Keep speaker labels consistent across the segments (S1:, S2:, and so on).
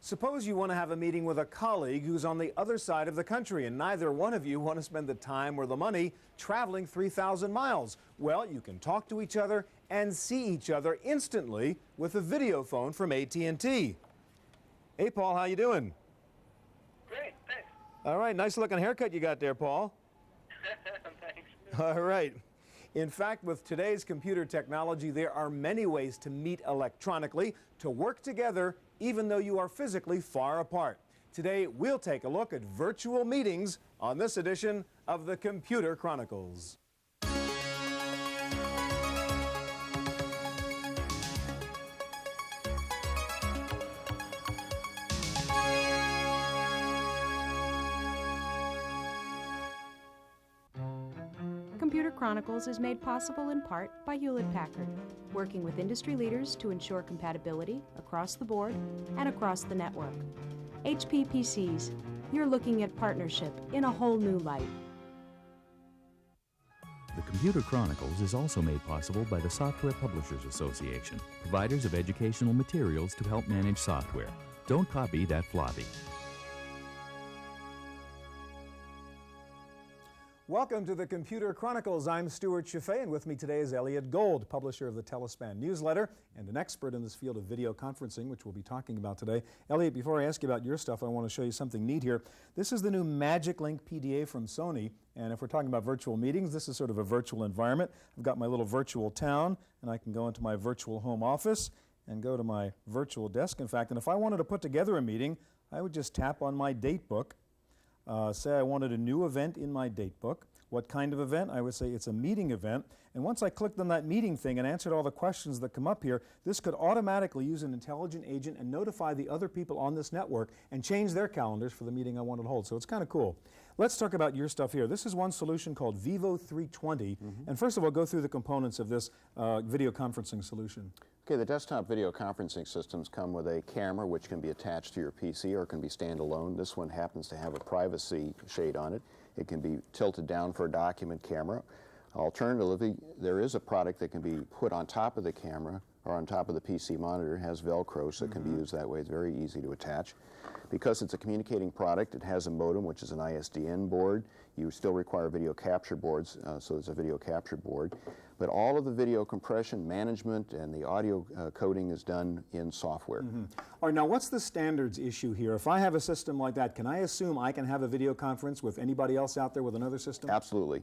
S1: Suppose you want to have a meeting with a colleague who's on the other side of the country, and neither one of you want to spend the time or the money traveling 3,000 miles. Well, you can talk to each other and see each other instantly with a video phone from AT&T. Hey, Paul, how you doing?
S2: Great, thanks.
S1: All right, nice looking haircut you got there, Paul.
S2: Thanks.
S1: All right. In fact, with today's computer technology, there are many ways to meet electronically, to work together, even though you are physically far apart. Today, we'll take a look at virtual meetings on this edition of the Computer Chronicles.
S3: Computer Chronicles is made possible in part by Hewlett-Packard, working with industry leaders to ensure compatibility across the board and across the network. HP PCs, you're looking at partnership in a whole new light.
S4: The Computer Chronicles is also made possible by the Software Publishers Association, providers of educational materials to help manage software. Don't copy that floppy.
S1: Welcome to the Computer Chronicles. I'm Stuart Chaffee, and with me today is Elliot Gold, publisher of the Telespan newsletter and an expert in this field of video conferencing, which we'll be talking about today. Elliot, before I ask you about your stuff, I want to show you something neat here. This is the new Magic Link PDA from Sony, and if we're talking about virtual meetings, this is sort of a virtual environment. I've got my little virtual town, and I can go into my virtual home office and go to my virtual desk, in fact, and if I wanted to put together a meeting, I would just tap on my date book. Say I wanted a new event in my date book. What kind of event? I would say it's a meeting event. And once I clicked on that meeting thing and answered all the questions that come up here, this could automatically use an intelligent agent and notify the other people on this network and change their calendars for the meeting I wanted to hold. So it's kind of cool. Let's talk about your stuff here. This is one solution called Vivo 320. And first of all, go through the components of this video conferencing solution.
S5: Okay, the desktop video conferencing systems come with a camera which can be attached to your PC or can be standalone. This one happens to have a privacy shade on it. It can be tilted down for a document camera. Alternatively, there is a product that can be put on top of the camera or on top of the PC monitor. It has Velcro, so it can be used that way. It's very easy to attach. Because it's a communicating product, it has a modem, which is an ISDN board. You still require video capture boards, so there's a video capture board. But all of the video compression, management, and the audio coding is done in software.
S1: All right, now what's the standards issue here? If I have a system like that, can I assume I can have a video conference with anybody else out there with another system?
S5: Absolutely.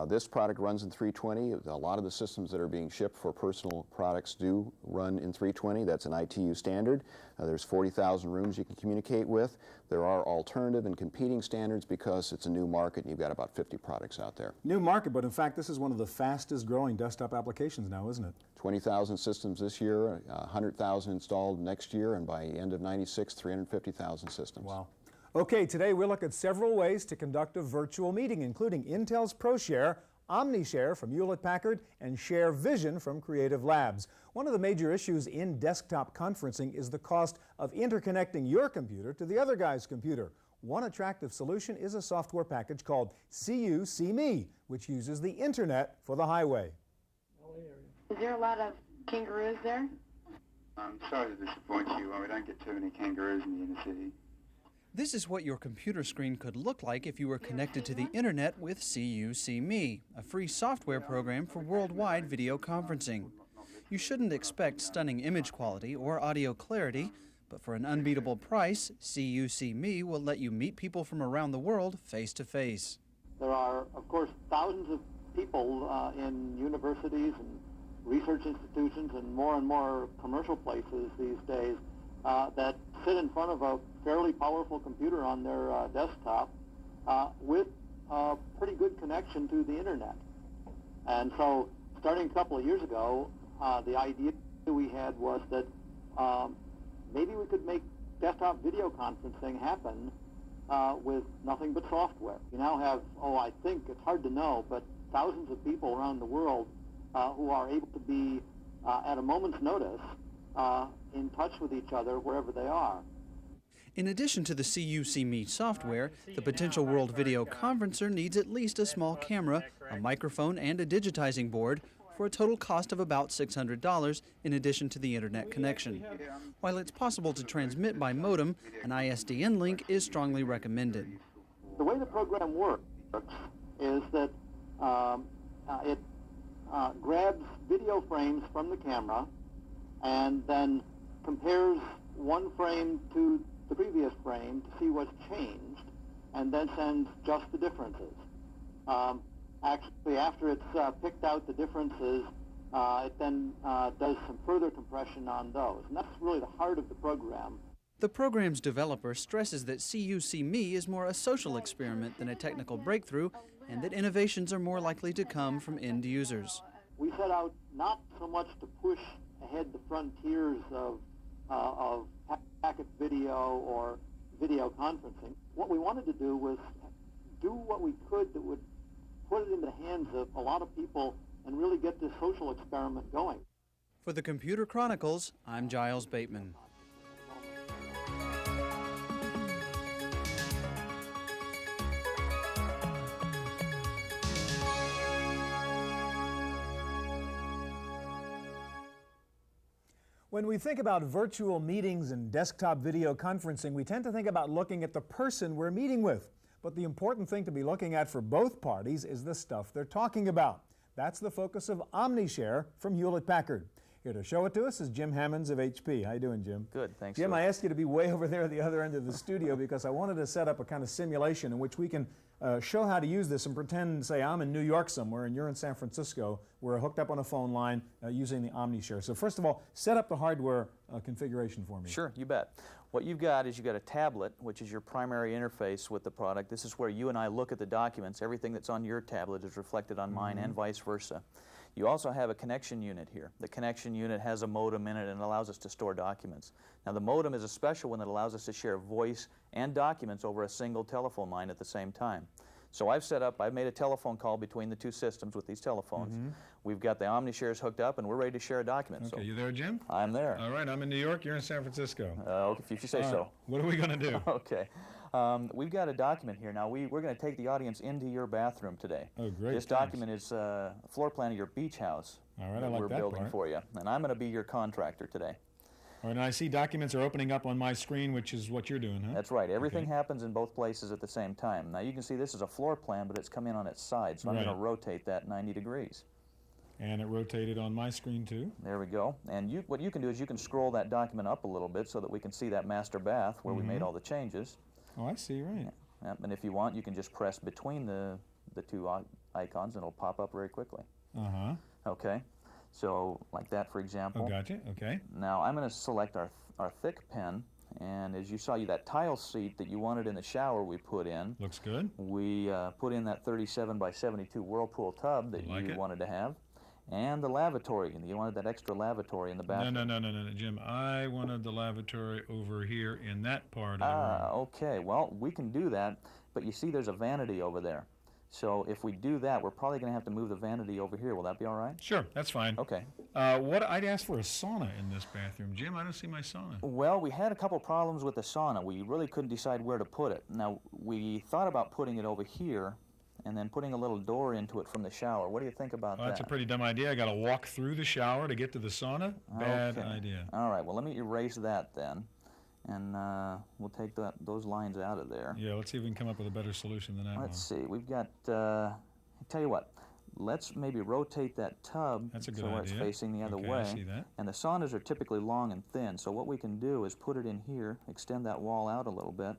S5: This product runs in 320. A lot of the systems that are being shipped for personal products do run in 320. That's an ITU standard. There's 40,000 rooms you can communicate with. There are alternative and competing standards because it's a new market and you've got about 50 products out there.
S1: New market, but in fact this is one of the fastest growing desktop applications now, isn't it?
S5: 20,000 systems this year, 100,000 installed next year, and by the end of '96, 350,000 systems.
S1: Wow. Okay, today we'll look at several ways to conduct a virtual meeting, including Intel's Proshare, OmniShare from Hewlett-Packard, and Share Vision from Creative Labs. One of the major issues in desktop conferencing is the cost of interconnecting your computer to the other guy's computer. One attractive solution is a software package called CU-See-Me, which uses the internet for the highway.
S6: Is there a lot of kangaroos there?
S7: I'm sorry to disappoint you. We don't get too many kangaroos in the inner city.
S8: This is what your computer screen could look like if you were connected to the internet with CU-See-Me, a free software program for worldwide video conferencing. You shouldn't expect stunning image quality or audio clarity, but for an unbeatable price, CU-See-Me will let you meet people from around the world face to face.
S9: There are, of course, thousands of people in universities and research institutions and more commercial places these days that sit in front of a fairly powerful computer on their desktop with a pretty good connection to the internet. And so starting a couple of years ago, the idea we had was that maybe we could make desktop video conferencing happen with nothing but software. You now have, I think, it's hard to know, but thousands of people around the world who are able to be, at a moment's notice, in touch with each other wherever they are.
S8: In addition to the CU-See-Me software, the potential world video conferencer needs at least a small camera, a microphone, and a digitizing board for a total cost of about $600 in addition to the internet connection. While it's possible to transmit by modem, an ISDN link is strongly recommended.
S9: The way the program works is that it grabs video frames from the camera and then compares one frame to the previous frame to see what's changed, and then sends just the differences. Actually, after it's picked out the differences, it then does some further compression on those. And that's really the heart of the program.
S8: The program's developer stresses that CU-See-Me is more a social experiment than a technical breakthrough, and that innovations are more likely to come from end users.
S9: We set out not so much to push ahead the frontiers of packet video or video conferencing. What we wanted to do was do what we could that would put it in the hands of a lot of people and really get this social experiment going.
S8: For the Computer Chronicles, I'm Giles Bateman.
S1: When we think about virtual meetings and desktop video conferencing, we tend to think about looking at the person we're meeting with. But the important thing to be looking at for both parties is the stuff they're talking about. That's the focus of OmniShare from Hewlett Packard. Here to show it to us is Jim Hammonds of HP. How you doing, Jim?
S10: Good, thanks.
S1: Jim, I asked you to be way over there at the other end of the studio because I wanted to set up a kind of simulation in which we can show how to use this and pretend, say, I'm in New York somewhere and you're in San Francisco. We're hooked up on a phone line using the OmniShare. So first of all, set up the hardware configuration for me.
S10: Sure, you bet. What you've got is you've got a tablet, which is your primary interface with the product. This is where you and I look at the documents. Everything that's on your tablet is reflected on mine and vice versa. You also have a connection unit here. The connection unit has a modem in it and allows us to store documents. Now the modem is a special one that allows us to share voice and documents over a single telephone line at the same time. So I've made a telephone call between the two systems with these telephones. We've got the OmniShares hooked up and we're ready to share a document.
S1: Okay, you there, Jim?
S10: I'm there.
S1: All right, I'm in New York, you're in San Francisco.
S10: If you say so.
S1: What are we going to do?
S10: Okay. We've got a document here. Now, we're going to take the audience into your bathroom today.
S1: Oh, great.
S10: This document is a floor plan of your beach house.
S1: All right, I like
S10: we're
S1: that
S10: building
S1: part.
S10: for you. And I'm going to be your contractor today.
S1: All right, and I see documents are opening up on my screen, which is what you're doing, huh?
S10: That's right. Everything happens in both places at the same time. Now, you can see this is a floor plan, but it's come in on its side, so I'm going to rotate that 90 degrees.
S1: And it rotated on my screen, too.
S10: There we go. And what you can do is you can scroll that document up a little bit so that we can see that master bath where we made all the changes.
S1: Oh, I see, right.
S10: Yep, and if you want, you can just press between the two icons and it'll pop up very quickly. Okay, so like that, for example.
S1: Oh, gotcha, okay.
S10: Now I'm going to select our thick pen, and as you saw, that tile seat that you wanted in the shower we put in.
S1: Looks good.
S10: We put in that 37 by 72 Whirlpool tub that you wanted to have. And the lavatory, and you wanted that extra lavatory in the bathroom.
S1: No, Jim. I wanted the lavatory over here in that part of the room.
S10: Okay. Well, we can do that, but you see there's a vanity over there. So if we do that, we're probably going to have to move the vanity over here. Will that be all right?
S1: Sure, that's fine.
S10: Okay.
S1: I'd ask for a sauna in this bathroom. Jim, I don't see my sauna.
S10: Well, we had a couple problems with the sauna. We really couldn't decide where to put it. Now, we thought about putting it over here, and then putting a little door into it from the shower. What do you think about that?
S1: That's a pretty dumb idea. I got to walk through the shower to get to the sauna. Bad idea.
S10: All right, well, let me erase that then, and we'll take those lines out of there.
S1: Yeah, let's see if we can come up with a better solution than that
S10: Let's see. We've got, I'll tell you what, let's maybe rotate that tub
S1: so
S10: it's facing the other way.
S1: I see that.
S10: And the saunas are typically long and thin, so what we can do is put it in here, extend that wall out a little bit,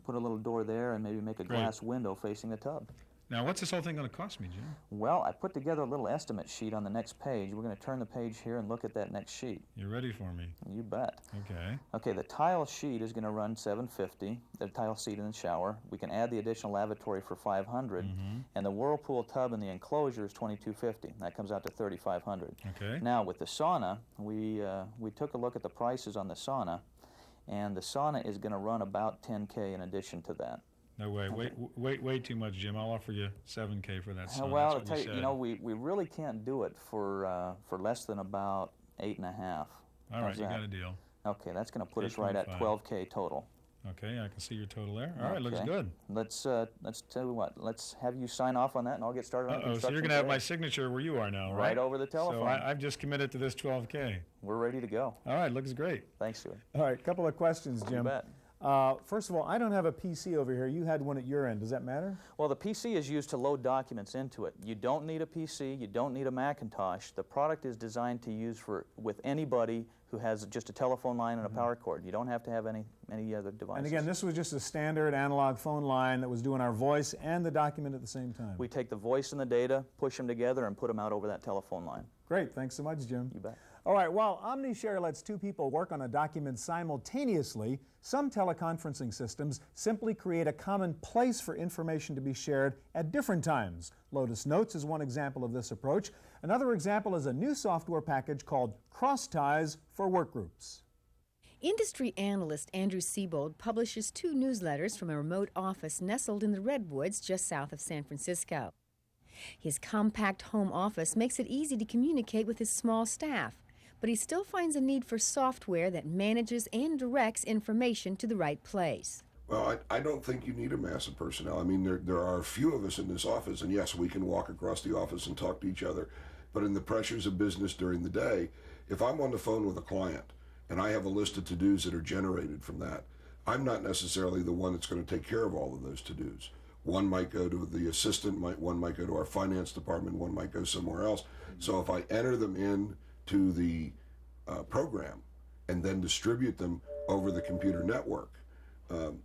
S10: put a little door there, and maybe make a glass window facing the tub.
S1: Now, what's this whole thing going to cost me, Jim?
S10: Well, I put together a little estimate sheet on the next page. We're going to turn the page here and look at that next sheet.
S1: You're ready for me.
S10: You bet.
S1: Okay.
S10: Okay, the tile sheet is going to run $750, the tile seat in the shower. We can add the additional lavatory for $500, and the Whirlpool tub in the enclosure is $2250. That comes out to $3,500.
S1: Okay.
S10: Now, with the sauna, we took a look at the prices on the sauna, and the sauna is going to run about $10K in addition to that.
S1: No way. Way too much, Jim. I'll offer you $7K for that sauna.
S10: Well, I'll tell you, we really can't do it for less than about $8.5.
S1: All right, you got a deal.
S10: Okay, that's going to put us right at $12K total.
S1: Okay, I can see your total there. All right, looks
S10: Okay.
S1: good.
S10: Let's tell you what. Let's have you sign off on that, and I'll get started on
S1: Uh-oh, so
S10: construction
S1: you're going to have
S10: today.
S1: my signature where you are now, right?
S10: Right over the telephone.
S1: So I've just committed to this 12K.
S10: We're ready to go.
S1: All right, looks great.
S10: Thanks, Stuart.
S1: All right, couple of questions, Jim.
S10: You bet.
S1: First of all, I don't have a PC over here. You had one at your end. Does that matter?
S10: Well, the PC is used to load documents into it. You don't need a PC. You don't need a Macintosh. The product is designed to use with anybody who has just a telephone line and a power cord. You don't have to have any other devices.
S1: And again, this was just a standard analog phone line that was doing our voice and the document at the same time.
S10: We take the voice and the data, push them together, and put them out over that telephone line.
S1: Great. Thanks so much, Jim.
S10: You bet.
S1: All right, while OmniShare lets two people work on a document simultaneously, some teleconferencing systems simply create a common place for information to be shared at different times. Lotus Notes is one example of this approach. Another example is a new software package called Crossties for Workgroups.
S11: Industry analyst Andrew Siebold publishes 2 newsletters from a remote office nestled in the Redwoods just south of San Francisco. His compact home office makes it easy to communicate with his small staff, but he still finds a need for software that manages and directs information to the right place.
S12: Well, I don't think you need a mass of personnel. I mean, there are a few of us in this office, and yes, we can walk across the office and talk to each other, but in the pressures of business during the day, if I'm on the phone with a client and I have a list of to-dos that are generated from that, I'm not necessarily the one that's going to take care of all of those to-dos. One might go to the assistant, one might go to our finance department, one might go somewhere else. So if I enter them in to the program and then distribute them over the computer network,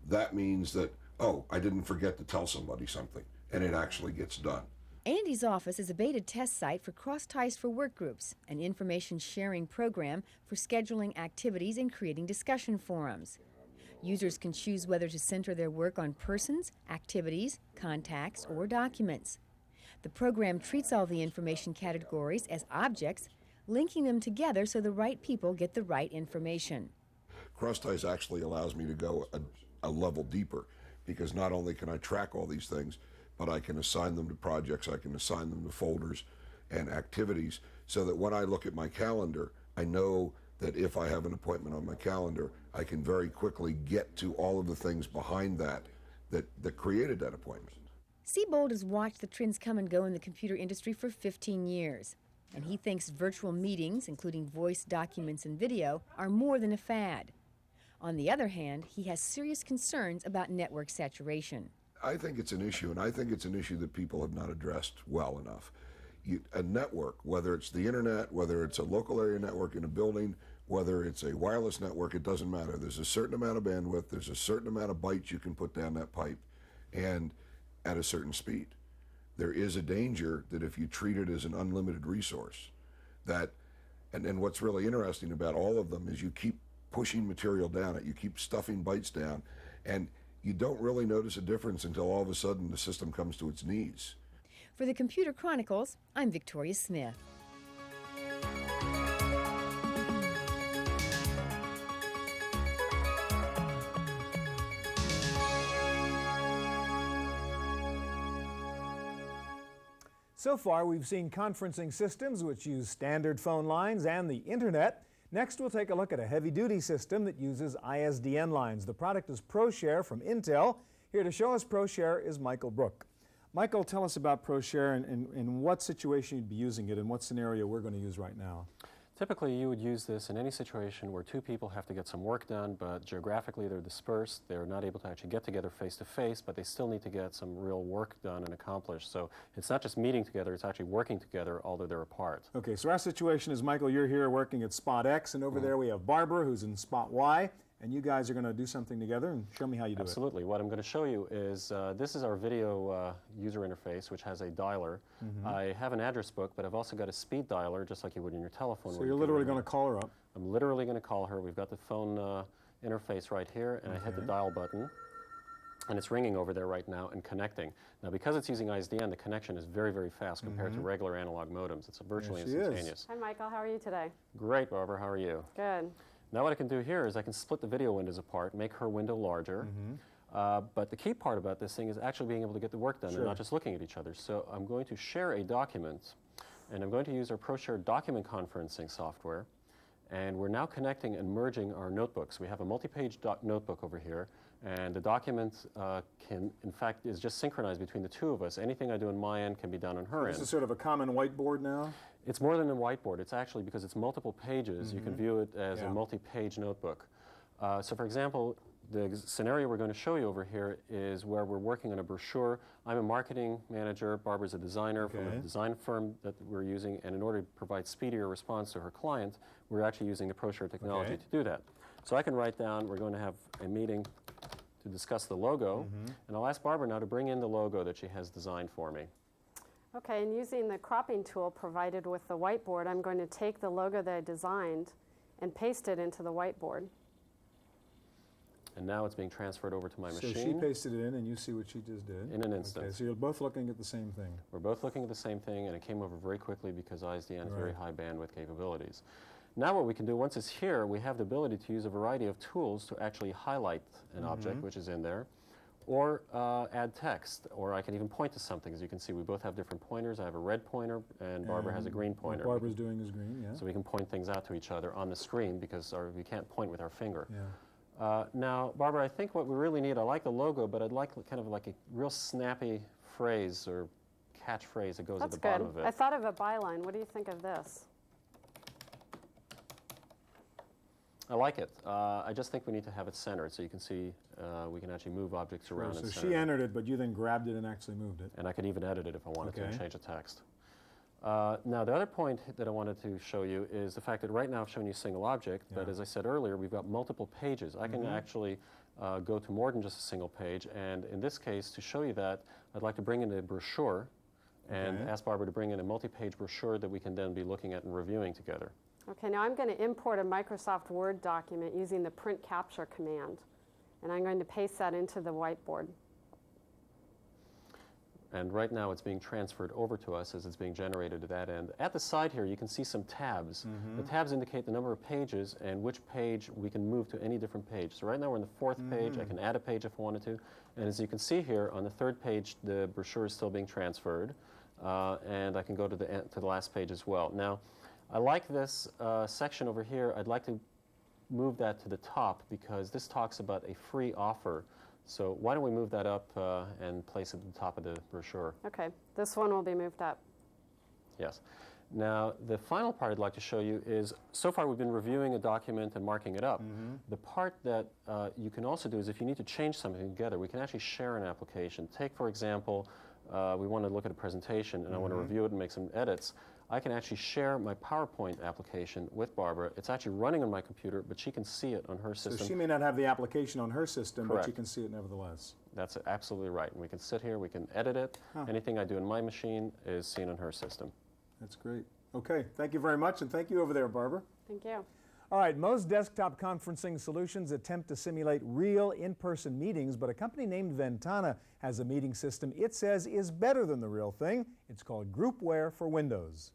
S12: that means that, oh, I didn't forget to tell somebody something, and it actually gets done.
S11: Andy's office is a beta test site for Crossties for Workgroups, an information sharing program for scheduling activities and creating discussion forums. Users can choose whether to center their work on persons, activities, contacts, or documents. The program treats all the information categories as objects, linking them together so the right people get the right information.
S12: Crossties actually allows me to go a level deeper, because not only can I track all these things, but I can assign them to projects, I can assign them to folders and activities, so that when I look at my calendar, I know that if I have an appointment on my calendar, I can very quickly get to all of the things behind that created that appointment.
S11: Siebold has watched the trends come and go in the computer industry for 15 years, and he thinks virtual meetings, including voice, documents, and video, are more than a fad. On the other hand, he has serious concerns about network saturation.
S12: I think it's an issue, and I think it's an issue that people have not addressed well enough. A network, whether it's the internet, whether it's a local area network in a building, whether it's a wireless network, it doesn't matter. There's a certain amount of bandwidth, there's a certain amount of bytes you can put down that pipe, and at a certain speed. There is a danger that if you treat it as an unlimited resource, and what's really interesting about all of them is you keep pushing material down it, you keep stuffing bytes down, and you don't really notice a difference until all of a sudden the system comes to its knees.
S11: For the Computer Chronicles, I'm Victoria Smith.
S1: So far, we've seen conferencing systems which use standard phone lines and the internet. Next, we'll take a look at a heavy-duty system that uses ISDN lines. The product is Proshare from Intel. Here to show us Proshare is Michael Brook. Michael, tell us about Proshare and in what situation you'd be using it and what scenario we're going to use right now.
S13: Typically, you would use this in any situation where two people have to get some work done, but geographically they're dispersed. They're not able to actually get together face-to-face, but they still need to get some real work done and accomplished. So it's not just meeting together, it's actually working together, although they're apart. Okay,
S1: so our situation is, Michael, you're here working at spot X, and over there we have Barbara, who's in spot Y, and you guys are going to do something together, and show me how you do it.
S13: Absolutely. What I'm going to show you is, this is our video user interface, which has a dialer. I have an address book, but I've also got a speed dialer, just like you would in your telephone.
S1: So you're literally going to call her up?
S13: I'm literally going to call her. We've got the phone interface right here, and I hit the dial button, and it's ringing over there right now and connecting. Now, because it's using ISDN, the connection is very, very fast compared to regular analog modems. It's virtually instantaneous.
S14: Hi, Michael. How are you today?
S13: Great, Barbara. How are you?
S14: Good.
S13: Now what I can do here is I can split the video windows apart, make her window larger, but the key part about this thing is actually being able to get the work done and not just looking at each other. So I'm going to share a document, and I'm going to use our Proshare document conferencing software, And we're now connecting and merging our notebooks. We have a multi-page notebook over here, and the document is just synchronized between the two of us. Anything I do on my end can be done on her end.
S1: This is sort of a common whiteboard now?
S13: It's more than a whiteboard. It's actually, because it's multiple pages, you can view it as a multi-page notebook. So for example, the scenario we're going to show you over here is where we're working on a brochure. I'm a marketing manager, Barbara's a designer from a design firm that we're using, and in order to provide speedier response to her client, we're actually using the Proshare technology to do that. So I can write down, we're going to have a meeting to discuss the logo, and I'll ask Barbara now to bring in the logo that she has designed for me.
S14: Okay, and using the cropping tool provided with the whiteboard, I'm going to take the logo that I designed and paste it into the whiteboard.
S13: And now it's being transferred over to my machine.
S1: So she pasted it in and you see what she just did?
S13: In an instant.
S1: Okay, so you're both looking at the same thing.
S13: We're both looking at the same thing, and it came over very quickly because ISDN has very high bandwidth capabilities. Now what we can do, once it's here, we have the ability to use a variety of tools to actually highlight an object which is in there, or add text, or I can even point to something. As you can see, we both have different pointers. I have a red pointer, and Barbara has a green pointer.
S1: What Barbara's doing is green, yeah.
S13: So we can point things out to each other on the screen because we can't point with our finger.
S1: Yeah.
S13: Now, Barbara, I think what we really need, I like the logo, but I'd like kind of like a real snappy phrase or catchphrase that goes at the bottom of it.
S14: I thought of a byline. What do you think of this?
S13: I like it. I just think we need to have it centered so you can see we can actually move objects around.
S1: So
S13: and
S1: she entered it, but you then grabbed it and actually moved it.
S13: And I could even edit it if I wanted to and change the text. Now, the other point that I wanted to show you is the fact that right now I've shown you a single object, but as I said earlier, we've got multiple pages. I can actually go to more than just a single page, and in this case, to show you that, I'd like to bring in a brochure and ask Barbara to bring in a multi-page brochure that we can then be looking at and reviewing together.
S14: Okay, now I'm going to import a Microsoft Word document using the print capture command, and I'm going to paste that into the whiteboard.
S13: And right now it's being transferred over to us as it's being generated at that end. At the side here you can see some tabs. The tabs indicate the number of pages and which page we can move to any different page. So right now we're on the 4th page. I can add a page if I wanted to. And as you can see here, on the 3rd page the brochure is still being transferred. And I can go to the last page as well. Now, I like this section over here. I'd like to move that to the top because this talks about a free offer. So why don't we move that up and place it at the top of the brochure?
S14: Okay, this one will be moved up.
S13: Yes. Now, the final part I'd like to show you is, so far we've been reviewing a document and marking it up. The part that you can also do is if you need to change something together, we can actually share an application. Take, for example, we want to look at a presentation and I want to review it and make some edits. I can actually share my PowerPoint application with Barbara. It's actually running on my computer, but she can see it on her system.
S1: So she may not have the application on her system, but you can see it nevertheless.
S13: That's absolutely right. And we can sit here, we can edit it. Anything I do in my machine is seen on her system.
S1: That's great. Okay, thank you very much, and thank you over there, Barbara.
S14: Thank you.
S1: All right, most desktop conferencing solutions attempt to simulate real in-person meetings, but a company named Ventana has a meeting system it says is better than the real thing. It's called Groupware for Windows.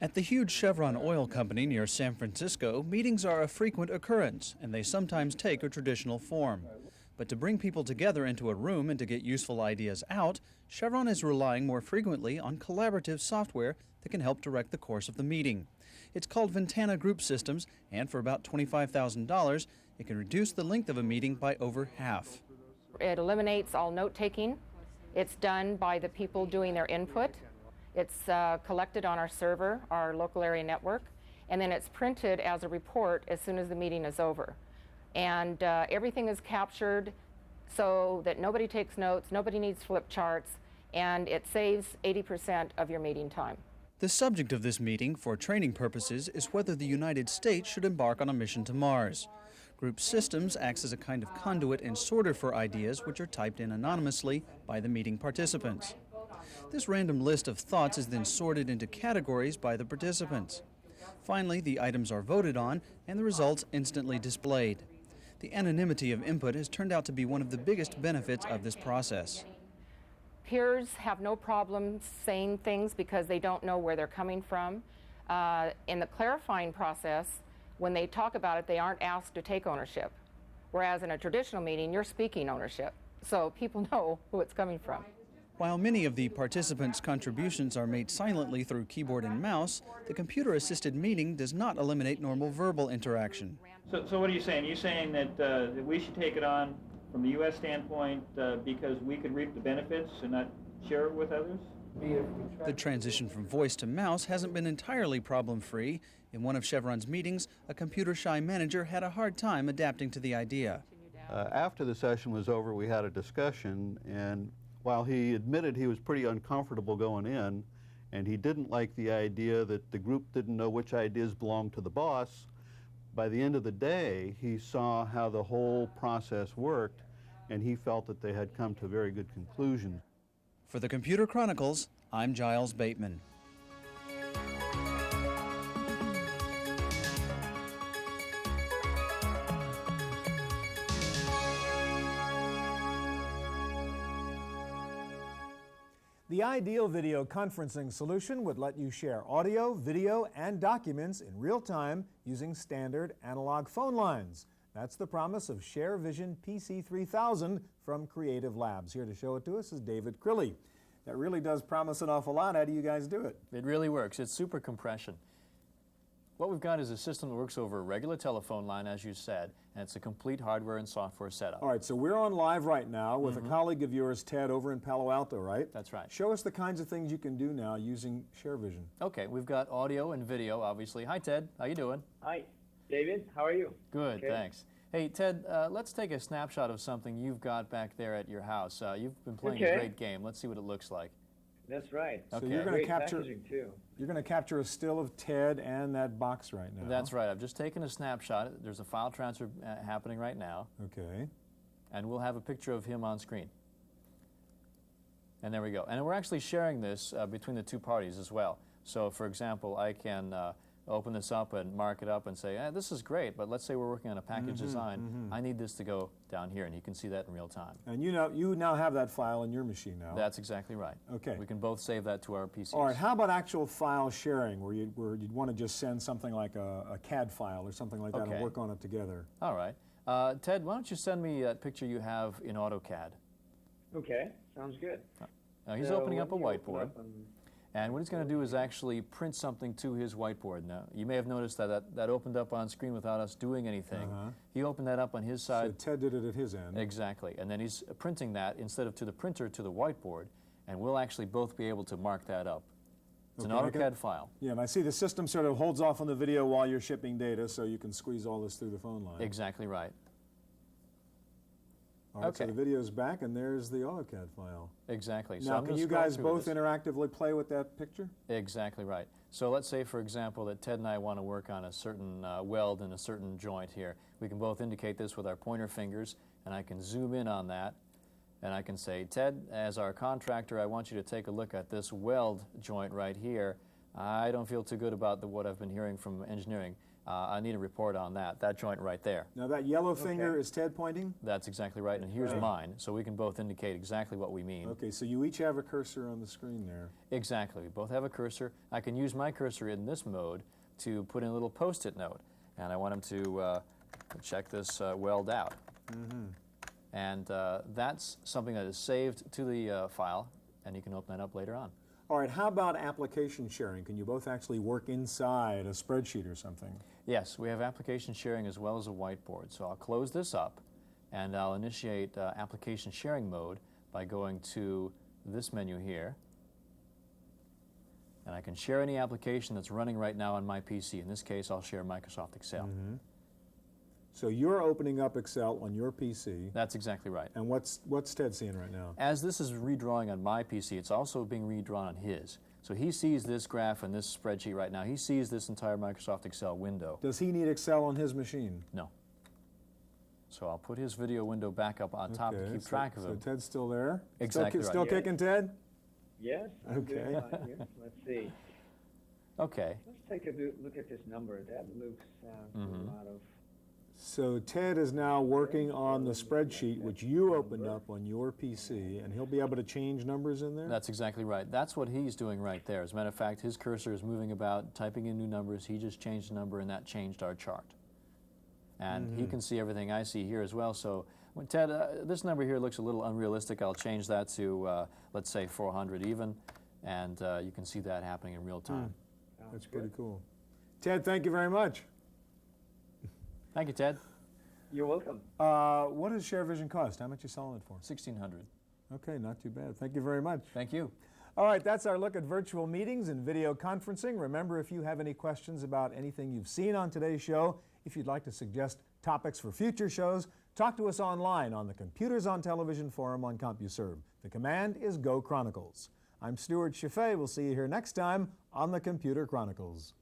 S8: At the huge Chevron oil company near San Francisco, meetings are a frequent occurrence, and they sometimes take a traditional form. But to bring people together into a room and to get useful ideas out, Chevron is relying more frequently on collaborative software that can help direct the course of the meeting. It's called Ventana Group Systems, and for about $25,000, it can reduce the length of a meeting by over half.
S15: It eliminates all note-taking. It's done by the people doing their input. It's collected on our server, our local area network, and then it's printed as a report as soon as the meeting is over. And everything is captured so that nobody takes notes, nobody needs flip charts, and it saves 80% of your meeting time.
S8: The subject of this meeting, for training purposes, is whether the United States should embark on a mission to Mars. Group Systems acts as a kind of conduit and sorter for ideas which are typed in anonymously by the meeting participants. This random list of thoughts is then sorted into categories by the participants. Finally, the items are voted on and the results instantly displayed. The anonymity of input has turned out to be one of the biggest benefits of this process.
S15: Peers have no problem saying things because they don't know where they're coming from. In the clarifying process, when they talk about it, they aren't asked to take ownership. Whereas in a traditional meeting, you're speaking ownership. So people know who it's coming from.
S8: While many of the participants' contributions are made silently through keyboard and mouse, the computer-assisted meeting does not eliminate normal verbal interaction.
S16: So what are you saying? You're saying that we should take it on from the U.S. standpoint because we could reap the benefits and not share it with others?
S8: The transition from voice to mouse hasn't been entirely problem-free. In one of Chevron's meetings, a computer-shy manager had a hard time adapting to the idea.
S17: After the session was over, we had a discussion, and while he admitted he was pretty uncomfortable going in, and he didn't like the idea that the group didn't know which ideas belonged to the boss, by the end of the day, he saw how the whole process worked, and he felt that they had come to a very good conclusion.
S8: For the Computer Chronicles, I'm Giles Bateman.
S1: The ideal video conferencing solution would let you share audio, video, and documents in real time using standard analog phone lines. That's the promise of ShareVision PC3000 from Creative Labs. Here to show it to us is David Crilly. That really does promise an awful lot. How do you guys do it?
S18: It really works. It's super compression. What we've got is a system that works over a regular telephone line, as you said, and it's a complete hardware and software setup.
S1: All right, so we're on live right now with a colleague of yours, Ted, over in Palo Alto, right?
S18: That's right.
S1: Show us the kinds of things you can do now using ShareVision.
S18: Okay, we've got audio and video, obviously. Hi, Ted. How you doing?
S2: Hi, David. How are you?
S18: Good,
S2: Okay.
S18: thanks. Hey, Ted, let's take a snapshot of something you've got back there at your house. You've been playing a great game. Let's see what it looks like.
S2: That's right.
S1: So
S18: Okay.
S1: you're going to capture.
S2: Too.
S1: You're going to capture a still of Ted and that box right now.
S18: That's right. I've just taken a snapshot. There's a file transfer happening right now.
S1: Okay.
S18: And we'll have a picture of him on screen. And there we go. And we're actually sharing this between the two parties as well. So, for example, I can open this up and mark it up and say, this is great, but let's say we're working on a package design. I need this to go down here, and you can see that in real time.
S1: And you now have that file in your machine now.
S18: That's exactly right.
S1: Okay.
S18: We can both save that to our PCs.
S1: All right, how about actual file sharing, where you'd want to just send something like a CAD file or something like that and work on it together?
S18: All right. Ted, why don't you send me that picture you have in AutoCAD?
S2: Okay, sounds good.
S18: Now, he's opening up a whiteboard. And what he's going to do is actually print something to his whiteboard. Now, you may have noticed that opened up on screen without us doing anything. He opened that up on his side.
S1: So Ted did it at his end.
S18: Exactly. And then he's printing that instead of to the printer to the whiteboard, and we'll actually both be able to mark that up. It's an AutoCAD file.
S1: Yeah, and I see the system sort of holds off on the video while you're shipping data, so you can squeeze all this through the phone line.
S18: Exactly right.
S1: All right, so the video's back, and there's the AutoCAD file.
S18: Exactly.
S1: Now, can you guys both interactively play with that picture?
S18: Exactly right. So let's say, for example, that Ted and I want to work on a certain weld in a certain joint here. We can both indicate this with our pointer fingers, and I can zoom in on that, and I can say, Ted, as our contractor, I want you to take a look at this weld joint right here. I don't feel too good about what I've been hearing from engineering. I need a report on that joint right there.
S1: Now that yellow finger is Ted pointing?
S18: That's exactly right, and here's mine, so we can both indicate exactly what we mean.
S1: Okay, so you each have a cursor on the screen there.
S18: Exactly, we both have a cursor. I can use my cursor in this mode to put in a little post-it note, and I want him to check this weld out. And that's something that is saved to the file, and you can open that up later on.
S1: All right, how about application sharing? Can you both actually work inside a spreadsheet or something?
S18: Yes, we have application sharing as well as a whiteboard. So I'll close this up, and I'll initiate application sharing mode by going to this menu here. And I can share any application that's running right now on my PC. In this case, I'll share Microsoft Excel.
S1: So you're opening up Excel on your PC.
S18: That's exactly right.
S1: And what's Ted seeing right now?
S18: As this is redrawing on my PC, it's also being redrawn on his. So he sees this graph and this spreadsheet right now. He sees this entire Microsoft Excel window.
S1: Does he need Excel on his machine?
S18: No. So I'll put his video window back up on top to keep track of him.
S1: So Ted's still there?
S18: Exactly right.
S1: Still kicking, Ted?
S2: Yes.
S1: Okay.
S2: Let's see.
S18: Okay.
S2: Let's take a look at this number. That looks a lot of...
S1: So Ted is now working on the spreadsheet which you opened up on your PC, and he'll be able to change numbers in there?
S18: That's exactly right. That's what he's doing right there. As a matter of fact, his cursor is moving about, typing in new numbers. He just changed a number, and that changed our chart. And he can see everything I see here as well. So, Ted, this number here looks a little unrealistic. I'll change that to, let's say, 400 even, and you can see that happening in real time.
S1: That's pretty cool. Ted, thank you very much.
S18: Thank you, Ted.
S2: You're welcome.
S1: What does ShareVision cost? How much are you selling it for?
S18: $1,600.
S1: Okay, not too bad. Thank you very much.
S18: Thank you.
S1: All right, that's our look at virtual meetings and video conferencing. Remember, if you have any questions about anything you've seen on today's show, if you'd like to suggest topics for future shows, talk to us online on the Computers on Television forum on CompuServe. The command is Go Chronicles. I'm Stuart Chaffee. We'll see you here next time on the Computer Chronicles.